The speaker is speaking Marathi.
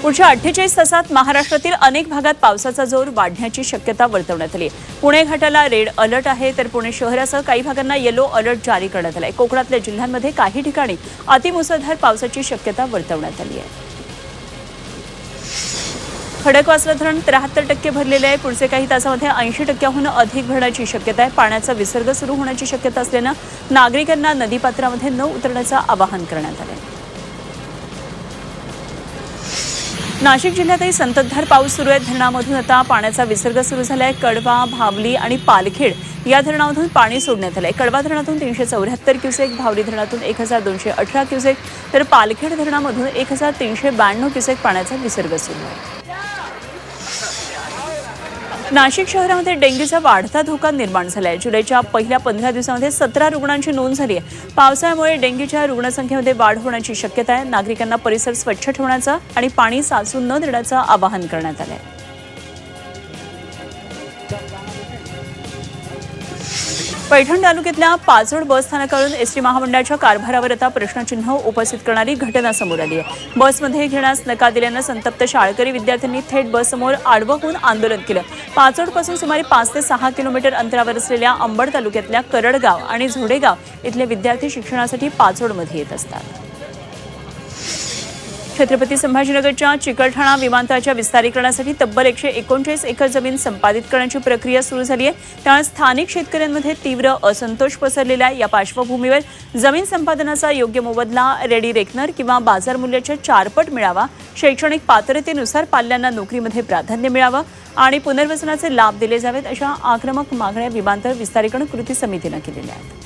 पुढच्या 48 तासात महाराष्ट्रातील अनेक भागात पावसाचा जोर वाढण्याची शक्यता वर्तवण्यात आली आहे। पुणे घाटाला रेड अलर्ट आहे, तर पुणे शहरासह काही भागांना येलो अलर्ट जारी करण्यात आला आहे। कोकणातल्या जिल्ह्यांमध्ये काही ठिकाणी अतिमुसळधार पावसाची शक्यता वर्तवण्यात आली आहे। खडकवासला धरण 73% भरलेले आहे। पुढचे काही तासामध्ये 80%हून अधिक भरण्याची शक्यता आहे। पाण्याचा विसर्ग सुरू होण्याची शक्यता असल्याने नागरिकांना नदीपात्रामध्ये न उतरण्याचं आवाहन करण्यात आलं आहे। नाशिक जिल्ह्यातही संततधार पाऊस सुरू आहे। धरणामधून आता पाण्याचा विसर्ग सुरू झाला आहे। कडवा, भावली आणि पालखेड या धरणामधून पाणी सोडण्यात आलं आहे। कडवा धरणातून 374 क्युसेक, भावली धरणातून 1218 क्युसेक, तर पालखेड धरणामधून 1392 क्युसेक पाण्याचा विसर्ग सुरू आहे। नाशिक शहरामध्ये डेंग्यूचा वाढता धोका निर्माण झाला आहे। जुलैच्या पहिल्या 15 दिवसांमध्ये 17 रुग्णांची नोंद झाली आहे। पावसामुळे डेंग्यूच्या रुग्णसंख्येमध्ये वाढ होण्याची शक्यता आहे। नागरिकांना परिसर स्वच्छ ठेवण्याचं आणि पाणी साचू न देण्याचं आवाहन करण्यात आलं आहे। पैठण तालुक्यातल्या पाचोड बस स्थानकावरून एसटी महामंडळाच्या कारभारावर आता प्रश्नचिन्ह उपस्थित करणारी घटना समोर आली आहे। बसमध्ये घेण्यास नकार दिल्यानं संतप्त शाळकरी विद्यार्थ्यांनी थेट बससमोर आडवं होऊन आंदोलन केलं। पाचोडपासून सुमारे 5 ते 6 किलोमीटर अंतरावर असलेल्या अंबड तालुक्यातल्या करडगाव आणि झोडेगाव इथले विद्यार्थी शिक्षणासाठी पाचोडमध्ये येत असतात। छत्रपती संभाजीनगरच्या चिकलठाणा विमानतळाच्या विस्तारीकरणासाठी तब्बल 139 एकर जमीन संपादित करण्याची प्रक्रिया सुरू झाली आहे। त्यामुळे स्थानिक शेतकऱ्यांमध्ये तीव्र असंतोष पसरलेला आहे। या पार्श्वभूमीवर जमीन संपादनाचा योग्य मोबदला, रेडी रेकनर किंवा बाजार मूल्याच्या 4 पट मिळावा, शैक्षणिक पात्रतेनुसार पाल्यांना नोकरीमध्ये प्राधान्य मिळावं आणि पुनर्वसनाचे लाभ दिले जावेत, अशा आक्रमक मागण्या विमानतळ विस्तारीकरण कृती समितीनं केलेल्या आहेत।